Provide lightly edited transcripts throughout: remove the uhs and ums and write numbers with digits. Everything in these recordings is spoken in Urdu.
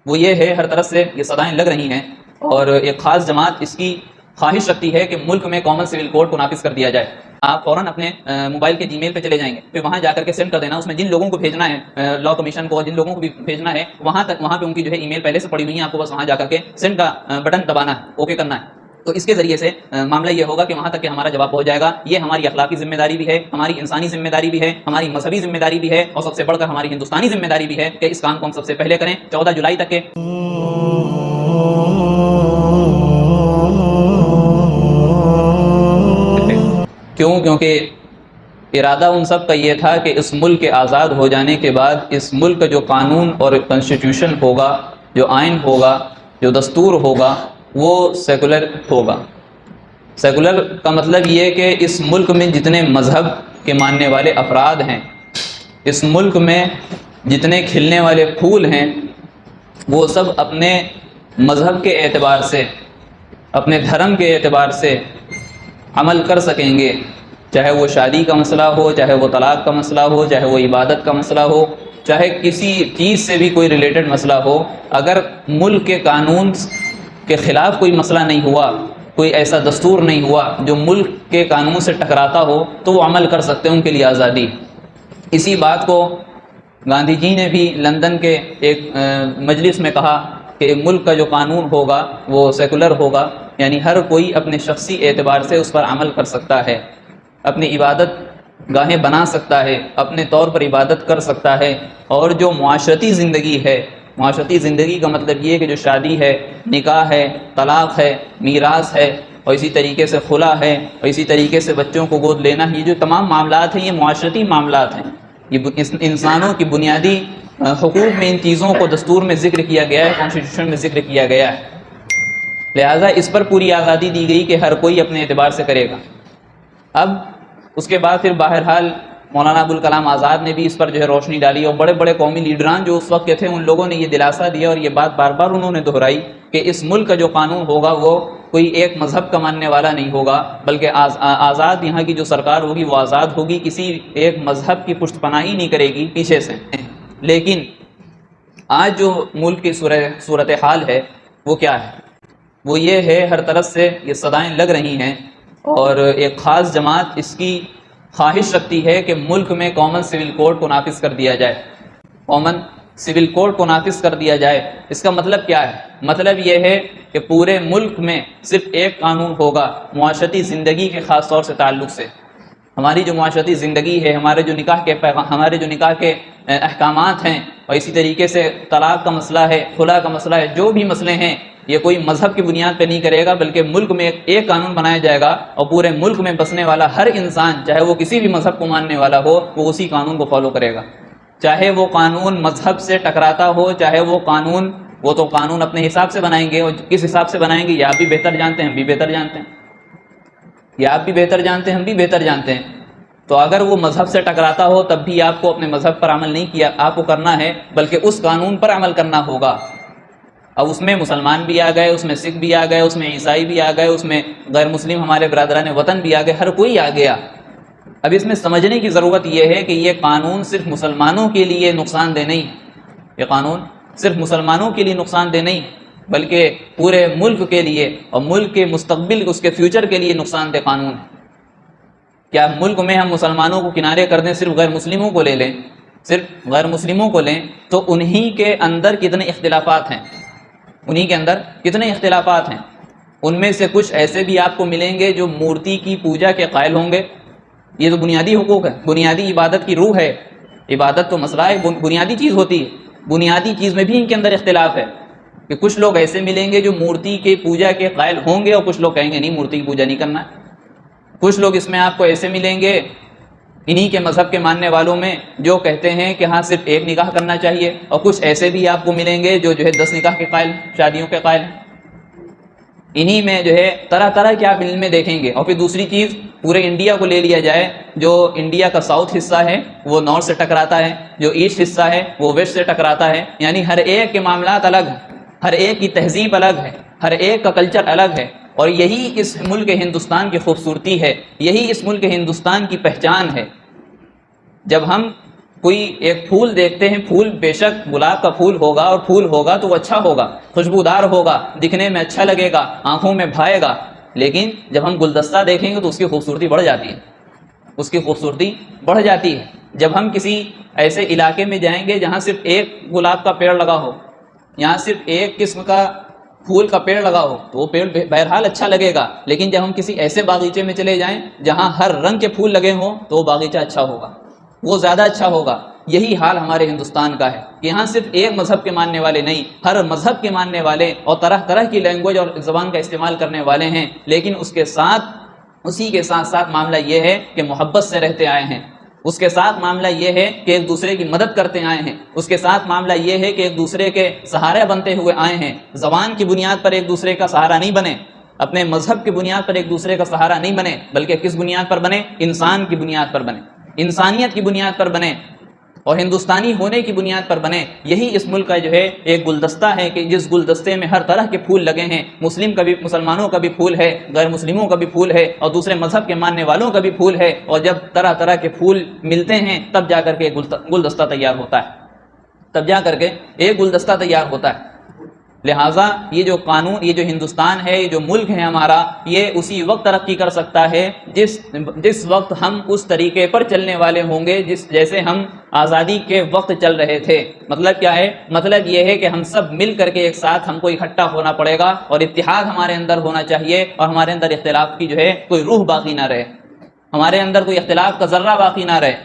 وہ یہ ہے، ہر طرف سے یہ صدائیں لگ رہی ہیں اور ایک خاص جماعت اس کی خواہش رکھتی ہے کہ ملک میں کامن سول کوڈ کو نافذ کر دیا جائے۔ آپ فوراً اپنے موبائل کے جی میل پہ چلے جائیں گے، پھر وہاں جا کر کے سینڈ کر دینا، اس میں جن لوگوں کو بھیجنا ہے، لا کمیشن کو، جن لوگوں کو بھی بھیجنا ہے، وہاں پہ ان کی جو ہے ای میل پہلے سے پڑی ہوئی ہے، آپ کو بس وہاں جا کر کے سینڈ کا بٹن دبانا ہے، اوکے کرنا ہے۔ تو اس کے ذریعے سے معاملہ یہ ہوگا کہ وہاں تک کہ ہمارا جواب پہنچ جائے گا۔ یہ ہماری اخلاقی ذمہ داری بھی ہے، ہماری انسانی ذمہ داری بھی ہے، ہماری مذہبی ذمہ داری بھی ہے، اور سب سے بڑھ کر ہماری ہندوستانی ذمہ داری بھی ہے کہ اس کام کو ہم سب سے پہلے کریں 14 جولائی تک کے۔ کیونکہ ارادہ ان سب کا یہ تھا کہ اس ملک کے آزاد ہو جانے کے بعد اس ملک کا جو قانون اور کنسٹیٹیوشن ہوگا، جو آئین ہوگا، جو دستور ہوگا، وہ سیکولر ہوگا۔ سیکولر کا مطلب یہ کہ اس ملک میں جتنے مذہب کے ماننے والے افراد ہیں، اس ملک میں جتنے کھلنے والے پھول ہیں، وہ سب اپنے مذہب کے اعتبار سے، اپنے دھرم کے اعتبار سے عمل کر سکیں گے، چاہے وہ شادی کا مسئلہ ہو، چاہے وہ طلاق کا مسئلہ ہو، چاہے وہ عبادت کا مسئلہ ہو، چاہے کسی چیز سے بھی کوئی ریلیٹڈ مسئلہ ہو۔ اگر ملک کے قانون کے خلاف کوئی مسئلہ نہیں ہوا، کوئی ایسا دستور نہیں ہوا جو ملک کے قانون سے ٹکراتا ہو، تو وہ عمل کر سکتے ہیں، ان کے لیے آزادی۔ اسی بات کو گاندھی جی نے بھی لندن کے ایک مجلس میں کہا کہ ملک کا جو قانون ہوگا وہ سیکولر ہوگا، یعنی ہر کوئی اپنے شخصی اعتبار سے اس پر عمل کر سکتا ہے، اپنی عبادت گاہیں بنا سکتا ہے، اپنے طور پر عبادت کر سکتا ہے، اور جو معاشرتی زندگی ہے، معاشرتی زندگی کا مطلب یہ ہے کہ جو شادی ہے، نکاح ہے، طلاق ہے، میراث ہے، اور اسی طریقے سے خلا ہے، اور اسی طریقے سے بچوں کو گود لینا، یہ جو تمام معاملات ہیں یہ معاشرتی معاملات ہیں، یہ انسانوں کی بنیادی حقوق میں ان چیزوں کو دستور میں ذکر کیا گیا ہے، کانسٹیٹیوشن میں ذکر کیا گیا ہے، لہٰذا اس پر پوری آزادی دی گئی کہ ہر کوئی اپنے اعتبار سے کرے گا۔ اب اس کے بعد پھر بہرحال مولانا ابوالکلام آزاد نے بھی اس پر جو ہے روشنی ڈالی، اور بڑے بڑے قومی لیڈران جو اس وقت کے تھے ان لوگوں نے یہ دلاسا دیا اور یہ بات بار بار انہوں نے دہرائی کہ اس ملک کا جو قانون ہوگا وہ کوئی ایک مذہب کا ماننے والا نہیں ہوگا، بلکہ آزاد یہاں کی جو سرکار ہوگی وہ آزاد ہوگی، کسی ایک مذہب کی پشت پناہی نہیں کرے گی پیچھے سے۔ لیکن آج جو ملک کی صورتحال ہے وہ کیا ہے؟ وہ یہ ہے، ہر طرف سے یہ صدائیں لگ رہی ہیں اور ایک خاص جماعت اس کی خواہش رکھتی ہے کہ ملک میں کامن سول کوڈ کو نافذ کر دیا جائے، کامن سول کوڈ کو نافذ کر دیا جائے۔ اس کا مطلب کیا ہے؟ مطلب یہ ہے کہ پورے ملک میں صرف ایک قانون ہوگا معاشرتی زندگی کے خاص طور سے تعلق سے۔ ہماری جو معاشرتی زندگی ہے، ہمارے جو نکاح کے احکامات ہیں، اور اسی طریقے سے طلاق کا مسئلہ ہے، خلا کا مسئلہ ہے، جو بھی مسئلے ہیں یہ کوئی مذہب کی بنیاد پہ نہیں کرے گا، بلکہ ملک میں ایک قانون بنایا جائے گا، اور پورے ملک میں بسنے والا ہر انسان، چاہے وہ کسی بھی مذہب کو ماننے والا ہو، وہ اسی قانون کو فالو کرے گا، چاہے وہ قانون مذہب سے ٹکراتا ہو، چاہے وہ تو قانون اپنے حساب سے بنائیں گے، اور کس حساب سے بنائیں گے یہ آپ بھی بہتر جانتے ہیں، ہم بھی بہتر جانتے ہیں، یہ آپ بھی بہتر جانتے ہیں، ہم بھی بہتر جانتے ہیں۔ تو اگر وہ مذہب سے ٹکراتا ہو تب بھی آپ کو اپنے مذہب پر عمل نہیں کیا آپ کو کرنا ہے، بلکہ اس قانون پر عمل کرنا ہوگا۔ اب اس میں مسلمان بھی آ گئے، اس میں سکھ بھی آ گئے، اس میں عیسائی بھی آ گئے، اس میں غیر مسلم ہمارے برادران وطن بھی آ گئے، ہر کوئی آ گیا۔ اب اس میں سمجھنے کی ضرورت یہ ہے کہ یہ قانون صرف مسلمانوں کے لیے نقصان دہ نہیں، یہ قانون صرف مسلمانوں کے لیے نقصان دہ نہیں، بلکہ پورے ملک کے لیے اور ملک کے مستقبل، اس کے فیوچر کے لیے نقصان دہ قانون ہے۔ کیا ملک میں ہم مسلمانوں کو کنارے کر دیں، صرف غیر مسلموں کو لے لیں، صرف غیر مسلموں کو لیں، تو انہی کے اندر کتنے اختلافات ہیں، انہی کے اندر کتنے اختلافات ہیں۔ ان میں سے کچھ ایسے بھی آپ کو ملیں گے جو مورتی کی پوجا کے قائل ہوں گے، یہ تو بنیادی حقوق ہے، بنیادی عبادت کی روح ہے، عبادت تو مسئلہ ہے، بنیادی چیز ہوتی ہے، بنیادی چیز میں بھی ان کے اندر اختلاف ہے کہ کچھ لوگ ایسے ملیں گے جو مورتی کے پوجا کے قائل ہوں گے، اور کچھ لوگ کہیں گے نہیں مورتی کی پوجا نہیں کرنا ہے۔ کچھ لوگ اس میں آپ کو ایسے ملیں گے انہی کے مذہب کے ماننے والوں میں جو کہتے ہیں کہ ہاں صرف ایک نکاح کرنا چاہیے، اور کچھ ایسے بھی آپ کو ملیں گے جو ہے 10 نکاح کے قائل، شادیوں کے قائل ہیں۔ انہی میں جو ہے طرح طرح کے آپ علم میں دیکھیں گے۔ اور پھر دوسری چیز، پورے انڈیا کو لے لیا جائے، جو انڈیا کا ساؤتھ حصہ ہے وہ نارتھ سے ٹکراتا ہے، جو ایسٹ حصہ ہے وہ ویسٹ سے ٹکراتا ہے، یعنی ہر ایک کے معاملات الگ ہیں، ہر ایک کی تہذیب الگ ہے، ہر ایک کا کلچر الگ ہے، اور یہی اس ملک ہندوستان کی خوبصورتی ہے، یہی اس ملک ہندوستان کی پہچان ہے۔ جب ہم کوئی ایک پھول دیکھتے ہیں، پھول بے شک گلاب کا پھول ہوگا اور پھول ہوگا تو وہ اچھا ہوگا، خوشبودار ہوگا، دکھنے میں اچھا لگے گا، آنکھوں میں بھائے گا، لیکن جب ہم گلدستہ دیکھیں گے تو اس کی خوبصورتی بڑھ جاتی ہے، اس کی خوبصورتی بڑھ جاتی ہے۔ جب ہم کسی ایسے علاقے میں جائیں گے جہاں صرف ایک گلاب کا پیڑ لگا ہو، یہاں صرف ایک قسم کا پھول کا پیڑ لگا ہو تو وہ پیڑ بہرحال اچھا لگے گا، لیکن جب ہم کسی ایسے باغیچے میں چلے جائیں جہاں ہر رنگ کے پھول لگے ہوں تو وہ باغیچہ اچھا ہوگا، وہ زیادہ اچھا ہوگا۔ یہی حال ہمارے ہندوستان کا ہے کہ یہاں صرف ایک مذہب کے ماننے والے نہیں، ہر مذہب کے ماننے والے اور طرح طرح کی لینگویج اور زبان کا استعمال کرنے والے ہیں، لیکن اسی کے ساتھ ساتھ معاملہ یہ ہے کہ محبت سے رہتے آئے ہیں، اس کے ساتھ معاملہ یہ ہے کہ ایک دوسرے کی مدد کرتے آئے ہیں، اس کے ساتھ معاملہ یہ ہے کہ ایک دوسرے کے سہارے بنتے ہوئے آئے ہیں۔ زبان کی بنیاد پر ایک دوسرے کا سہارا نہیں بنے، اپنے مذہب کی بنیاد پر ایک دوسرے کا سہارا نہیں بنے، بلکہ کس بنیاد پر بنے؟ انسان کی بنیاد پر بنے، انسانیت کی بنیاد پر بنے اور ہندوستانی ہونے کی بنیاد پر بنے۔ یہی اس ملک کا جو ہے ایک گلدستہ ہے کہ جس گلدستے میں ہر طرح کے پھول لگے ہیں، مسلمانوں کا بھی پھول ہے، غیر مسلموں کا بھی پھول ہے، اور دوسرے مذہب کے ماننے والوں کا بھی پھول ہے، اور جب طرح طرح کے پھول ملتے ہیں تب جا کر کے گلدستہ تیار ہوتا ہے، تب جا کر کے ایک گلدستہ تیار ہوتا ہے۔ لہٰذا یہ جو قانون، یہ جو ہندوستان ہے، یہ جو ملک ہے ہمارا، یہ اسی وقت ترقی کر سکتا ہے جس وقت ہم اس طریقے پر چلنے والے ہوں گے جیسے ہم آزادی کے وقت چل رہے تھے۔ مطلب کیا ہے؟ مطلب یہ ہے کہ ہم سب مل کر کے ایک ساتھ ہم کو اکٹھا ہونا پڑے گا اور اتحاد ہمارے اندر ہونا چاہیے، اور ہمارے اندر اختلاف کی جو ہے کوئی روح باقی نہ رہے، ہمارے اندر کوئی اختلاف کا ذرہ باقی نہ رہے۔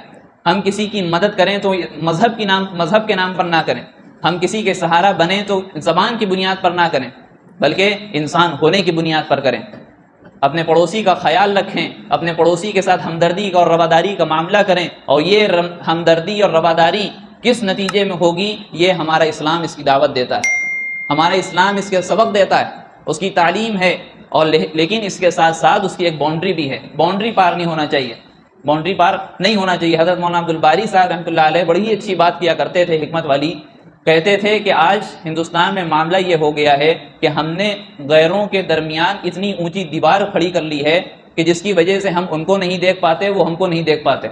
ہم کسی کی مدد کریں تو مذہب کے نام پر نہ کریں، ہم کسی کے سہارا بنیں تو زبان کی بنیاد پر نہ کریں، بلکہ انسان ہونے کی بنیاد پر کریں۔ اپنے پڑوسی کا خیال رکھیں، اپنے پڑوسی کے ساتھ ہمدردی اور رواداری کا معاملہ کریں، اور یہ ہمدردی اور رواداری کس نتیجے میں ہوگی؟ یہ ہمارا اسلام اس کی دعوت دیتا ہے، ہمارا اسلام اس کے سبق دیتا ہے، اس کی تعلیم ہے، اور لیکن اس کے ساتھ ساتھ اس کی ایک باؤنڈری بھی ہے، باؤنڈری پار نہیں ہونا چاہیے، باؤنڈری پار نہیں ہونا چاہیے۔ حضرت مولانا عبدالباری صاحب رحمۃ اللہ علیہ بڑی اچھی بات کیا کرتے تھے، حکمت والی، کہتے تھے کہ آج ہندوستان میں معاملہ یہ ہو گیا ہے کہ ہم نے غیروں کے درمیان اتنی اونچی دیوار کھڑی کر لی ہے کہ جس کی وجہ سے ہم ان کو نہیں دیکھ پاتے، وہ ہم کو نہیں دیکھ پاتے۔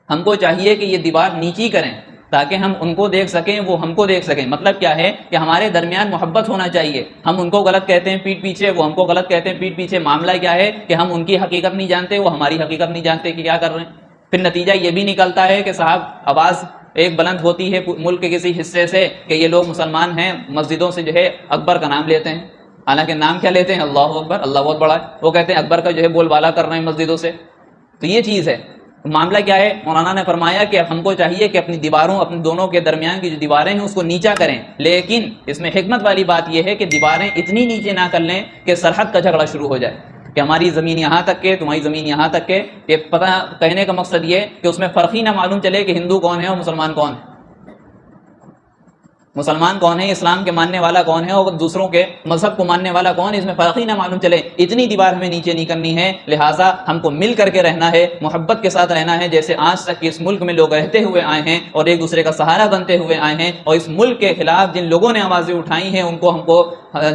ہم کو چاہیے کہ یہ دیوار نیچی کریں تاکہ ہم ان کو دیکھ سکیں، وہ ہم کو دیکھ سکیں۔ مطلب کیا ہے کہ ہمارے درمیان محبت ہونا چاہیے، ہم ان کو غلط کہتے ہیں پیٹھ پیچھے، وہ ہم کو غلط کہتے ہیں پیٹھ پیچھے۔ معاملہ کیا ہے کہ ہم ان کی حقیقت نہیں جانتے، وہ ہماری حقیقت نہیں جانتے کہ کیا کر رہے ہیں۔ پھر نتیجہ یہ بھی نکلتا ہے کہ صاحب آواز ایک بلند ہوتی ہے ملک کے کسی حصے سے کہ یہ لوگ مسلمان ہیں، مسجدوں سے جو ہے اکبر کا نام لیتے ہیں، حالانکہ نام کیا لیتے ہیں؟ اللہ اکبر، اللہ بہت بڑا ہے، وہ کہتے ہیں اکبر کا جو ہے بول بالا کر رہے ہیں مسجدوں سے۔ تو یہ چیز ہے، معاملہ کیا ہے؟ مولانا نے فرمایا کہ ہم کو چاہیے کہ اپنی دیواروں، اپنے دونوں کے درمیان کی جو دیواریں ہیں اس کو نیچا کریں، لیکن اس میں حکمت والی بات یہ ہے کہ دیواریں اتنی نیچے نہ کر لیں کہ سرحد کا جھگڑا شروع ہو جائے، کہ ہماری زمین یہاں تک کے، تمہاری زمین یہاں تک کے۔ یہ پتہ کہنے کا مقصد یہ کہ اس میں فرق ہی نہ معلوم چلے کہ ہندو کون ہے اور مسلمان کون ہے، مسلمان کون ہے، اسلام کے ماننے والا کون ہے اور دوسروں کے مذہب کو ماننے والا کون ہے، اس میں فرق ہی نہ معلوم چلے۔ اتنی دیوار ہمیں نیچے نہیں کرنی ہے، لہٰذا ہم کو مل کر کے رہنا ہے، محبت کے ساتھ رہنا ہے، جیسے آج تک اس ملک میں لوگ رہتے ہوئے آئے ہیں اور ایک دوسرے کا سہارا بنتے ہوئے آئے ہیں، اور اس ملک کے خلاف جن لوگوں نے آوازیں اٹھائی ہیں ان کو ہم کو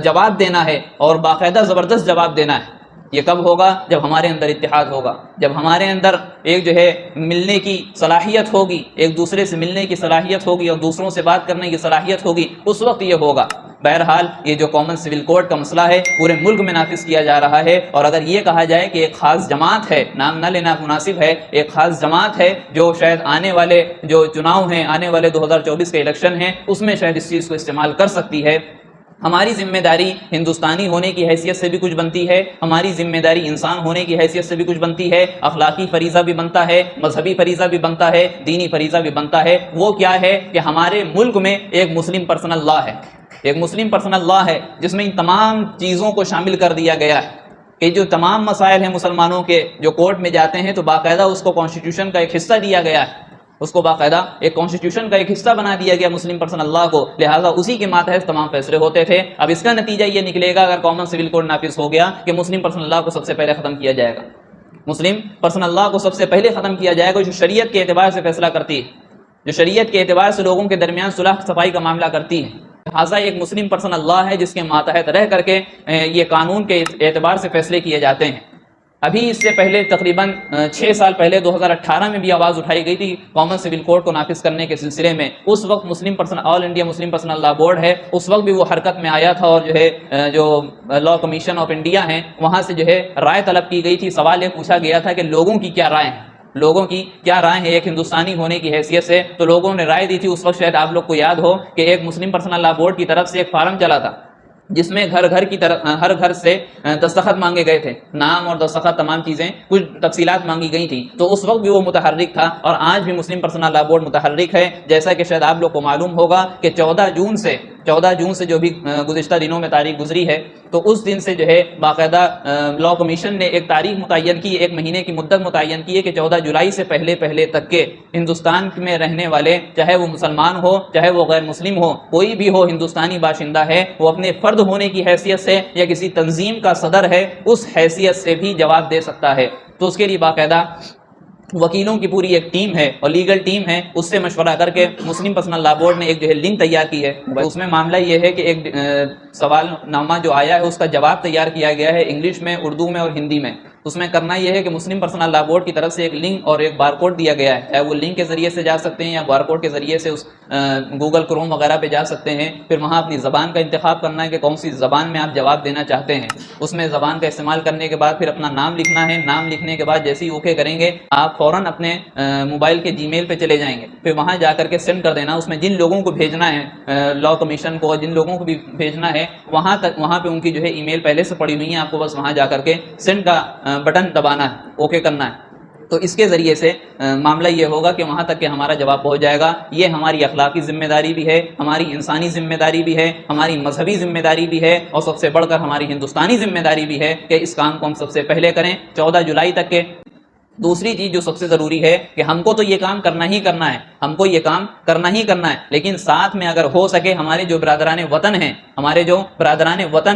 جواب دینا ہے، اور باقاعدہ زبردست جواب دینا ہے۔ یہ کب ہوگا؟ جب ہمارے اندر اتحاد ہوگا، جب ہمارے اندر ایک جو ہے ملنے کی صلاحیت ہوگی، ایک دوسرے سے ملنے کی صلاحیت ہوگی اور دوسروں سے بات کرنے کی صلاحیت ہوگی، اس وقت یہ ہوگا۔ بہرحال یہ جو کامن سول کوڈ کا مسئلہ ہے پورے ملک میں نافذ کیا جا رہا ہے، اور اگر یہ کہا جائے کہ ایک خاص جماعت ہے، نام نہ لینا مناسب ہے، ایک خاص جماعت ہے جو شاید آنے والے جو چناؤ ہیں، آنے والے 2024 کے الیکشن ہیں، اس میں شاید اس چیز کو استعمال کر سکتی ہے۔ ہماری ذمہ داری ہندوستانی ہونے کی حیثیت سے بھی کچھ بنتی ہے، ہماری ذمہ داری انسان ہونے کی حیثیت سے بھی کچھ بنتی ہے، اخلاقی فریضہ بھی بنتا ہے، مذہبی فریضہ بھی بنتا ہے، دینی فریضہ بھی بنتا ہے۔ وہ کیا ہے کہ ہمارے ملک میں ایک مسلم پرسنل لا ہے، ایک مسلم پرسنل لا ہے جس میں ان تمام چیزوں کو شامل کر دیا گیا ہے کہ جو تمام مسائل ہیں مسلمانوں کے جو کورٹ میں جاتے ہیں تو باقاعدہ اس کو کانسٹیٹیوشن کا ایک حصہ دیا گیا ہے، اس کو باقاعدہ ایک کانسٹیٹیوشن کا ایک حصہ بنا دیا گیا مسلم پرسن اللہ کو، لہٰذا اسی کے ماتحت تمام فیصلے ہوتے تھے۔ اب اس کا نتیجہ یہ نکلے گا اگر کامن سول کوڈ نافذ ہو گیا کہ مسلم پرسن اللہ کو سب سے پہلے ختم کیا جائے گا، مسلم پرسن اللہ کو سب سے پہلے ختم کیا جائے گا، جو شریعت کے اعتبار سے فیصلہ کرتی ہے، جو شریعت کے اعتبار سے لوگوں کے درمیان صلح صفائی کا معاملہ کرتی ہے۔ لہٰذا ایک مسلم پرسن اللہ ہے جس کے ماتحت رہ کر کے یہ قانون کے اعتبار سے فیصلے کیے جاتے ہیں۔ ابھی اس سے پہلے تقریباً 6 سال پہلے 2018 میں بھی آواز اٹھائی گئی تھی کامن سول کوڈ کو نافذ کرنے کے سلسلے میں. اس وقت مسلم پرسنل آل انڈیا مسلم پرسنل لا بورڈ ہے, اس وقت بھی وہ حرکت میں آیا تھا, اور جو ہے جو لا کمیشن آف انڈیا ہیں وہاں سے جو ہے رائے طلب کی گئی تھی. سوال یہ پوچھا گیا تھا کہ لوگوں کی کیا رائے ہیں, لوگوں کی کیا رائے ہے ایک ہندوستانی ہونے کی حیثیت سے. تو لوگوں نے رائے دی تھی اس وقت, شاید آپ لوگ کو یاد ہو کہ ایک مسلم پرسنل لا بورڈ کی طرف سے ایک فارم چلا تھا جس میں گھر گھر کی طرف ہر گھر سے دستخط مانگے گئے تھے, نام اور دستخط تمام چیزیں کچھ تفصیلات مانگی گئی تھیں. تو اس وقت بھی وہ متحرک تھا, اور آج بھی مسلم پرسنل لا بورڈ متحرک ہے. جیسا کہ شاید آپ لوگ کو معلوم ہوگا کہ 14 جون سے جو بھی گزشتہ دنوں میں تاریخ گزری ہے, تو اس دن سے جو ہے باقاعدہ لا کمیشن نے ایک تاریخ متعین کی, ایک مہینے کی مدت متعین کی ہے کہ 14 جولائی سے پہلے تک کے ہندوستان میں رہنے والے, چاہے وہ مسلمان ہو چاہے وہ غیر مسلم ہو, کوئی بھی ہو ہندوستانی باشندہ ہے, وہ اپنے فرد ہونے کی حیثیت سے یا کسی تنظیم کا صدر ہے اس حیثیت سے بھی جواب دے سکتا ہے. تو اس کے لیے باقاعدہ وکیلوں کی پوری ایک ٹیم ہے اور لیگل ٹیم ہے, اس سے مشورہ کر کے مسلم پرسنل لا بورڈ نے ایک جو ہے لنک تیار کی ہے. اس میں معاملہ یہ ہے کہ ایک سوال نامہ جو آیا ہے اس کا جواب تیار کیا گیا ہے انگلش میں, اردو میں اور ہندی میں. اس میں کرنا یہ ہے کہ مسلم پرسنل لا بورڈ کی طرف سے ایک لنک اور ایک بار کوڈ دیا گیا ہے, چاہے وہ لنک کے ذریعے سے جا سکتے ہیں یا بار کوڈ کے ذریعے سے اس گوگل کروم وغیرہ پہ جا سکتے ہیں. پھر وہاں اپنی زبان کا انتخاب کرنا ہے کہ کون سی زبان میں آپ جواب دینا چاہتے ہیں. اس میں زبان کا استعمال کرنے کے بعد پھر اپنا نام لکھنا ہے. نام لکھنے کے بعد جیسے ہی اوکے کریں گے آپ فوراً اپنے موبائل کے جی میل پہ چلے جائیں گے, پھر وہاں جا کر کے سینڈ کر دینا. اس میں جن لوگوں کو بھیجنا ہے لا کمیشن کو, جن لوگوں کو بھی بھیجنا ہے وہاں پہ ان کی جو ہے ای میل پہلے سے پڑی ہوئی ہیں, آپ کو بس وہاں جا کر کے سینڈ کا بٹن دبانا ہے, اوکے کرنا ہے. تو اس کے ذریعے سے معاملہ یہ ہوگا کہ وہاں تک کہ ہمارا جواب پہنچ جائے گا. یہ ہماری اخلاقی ذمہ داری بھی ہے, ہماری انسانی ذمہ داری بھی ہے, ہماری مذہبی ذمہ داری بھی ہے, اور سب سے بڑھ کر ہماری ہندوستانی ذمہ داری بھی ہے کہ اس کام کو ہم سب سے پہلے کریں 14 جولائی تک کے. دوسری چیز جو سب سے ضروری ہے کہ ہم کو تو یہ کام کرنا ہی کرنا ہے, ہم کو یہ کام کرنا ہی کرنا ہے, لیکن ساتھ میں اگر ہو سکے ہمارے جو برادران وطن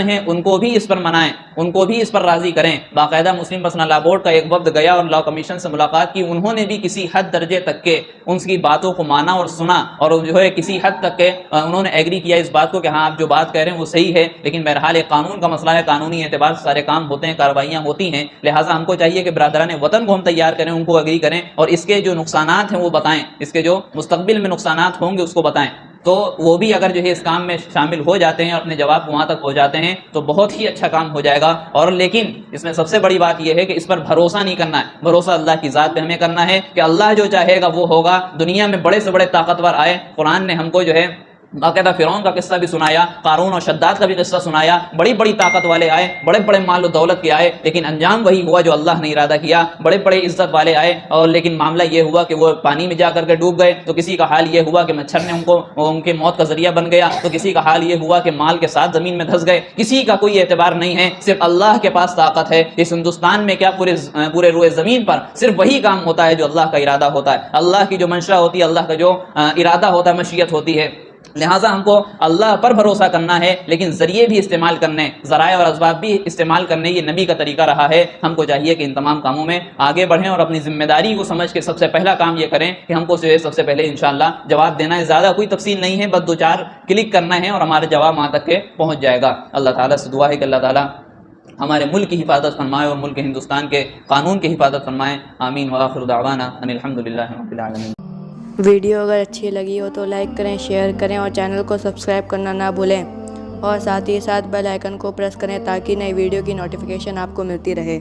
ہیں ان کو بھی اس پر منائیں, ان کو بھی اس پر راضی کریں. باقاعدہ مسلم پرسنل لا بورڈ کا ایک وفد گیا اور لا کمیشن سے ملاقات کی, انہوں نے بھی کسی حد درجے تک کے ان کی باتوں کو مانا اور سنا, اور جو ہے کسی حد تک کے انہوں نے ایگری کیا اس بات کو کہ ہاں آپ جو بات کہہ رہے ہیں وہ صحیح ہے, لیکن بہرحال ایک قانون کا مسئلہ ہے, قانونی اعتبار سے سارے کام ہوتے ہیں, کارروائیاں ہوتی ہیں, لہٰذا ہم کو چاہیے کہ برادران وطن کو ہم تیار کریں, ان کو اگری کریں, اور اس کے جو نقصانات ہیں وہ بتائیں, اس کے جو مستقبل میں نقصانات ہوں گے اس کو بتائیں. تو وہ بھی اگر جو ہے اس کام میں شامل ہو جاتے ہیں اور اپنے جواب وہاں تک پہنچ جاتے ہیں تو بہت ہی اچھا کام ہو جائے گا. اور لیکن اس میں سب سے بڑی بات یہ ہے کہ اس پر بھروسہ نہیں کرنا ہے, بھروسہ اللہ کی ذات پہ ہمیں کرنا ہے کہ اللہ جو چاہے گا وہ ہوگا. دنیا میں بڑے سے بڑے طاقتور آئے, قرآن نے ہم کو جو ہے باقاعدہ فرعون کا قصہ بھی سنایا, قارون اور شداد کا بھی قصہ سنایا, بڑی بڑی طاقت والے آئے, بڑے بڑے مال و دولت کے آئے, لیکن انجام وہی ہوا جو اللہ نے ارادہ کیا. بڑے بڑے عزت والے آئے اور لیکن معاملہ یہ ہوا کہ وہ پانی میں جا کر کے ڈوب گئے. تو کسی کا حال یہ ہوا کہ مچھر نے ان کے موت کا ذریعہ بن گیا, تو کسی کا حال یہ ہوا کہ مال کے ساتھ زمین میں دھس گئے. کسی کا کوئی اعتبار نہیں ہے, صرف اللہ کے پاس طاقت ہے. اس ہندوستان میں کیا پورے روئے زمین پر صرف وہی کام ہوتا ہے جو اللہ کا ارادہ ہوتا ہے, اللہ کی جو منشا ہوتی ہے, اللہ کا جو ارادہ ہوتا ہے, مشیت ہوتی ہے. لہٰذا ہم کو اللہ پر بھروسہ کرنا ہے, لیکن ذریعے بھی استعمال کرنے, ذرائع اور اسباب بھی استعمال کرنے, یہ نبی کا طریقہ رہا ہے. ہم کو چاہیے کہ ان تمام کاموں میں آگے بڑھیں اور اپنی ذمہ داری کو سمجھ کے سب سے پہلا کام یہ کریں کہ ہم کو سب سے پہلے انشاءاللہ جواب دینا ہے. زیادہ کوئی تفصیل نہیں ہے, بس 2-4 کلک کرنا ہے اور ہمارا جواب وہاں تک کے پہنچ جائے گا. اللہ تعالیٰ سے دعا ہے کہ اللہ تعالیٰ ہمارے ملک کی حفاظت فرمائے اور ملک ہندوستان کے قانون کی حفاظت فرمائے. آمین. وآخر دعوانا ان الحمدللہ رب العالمین. ویڈیو اگر اچھی لگی ہو تو لائک کریں, شیئر کریں اور چینل کو سبسکرائب کرنا نہ بھولیں, اور ساتھ ہی ساتھ بیل آئیکن کو پریس کریں تاکہ نئی ویڈیو کی نوٹیفیکیشن آپ کو ملتی رہے.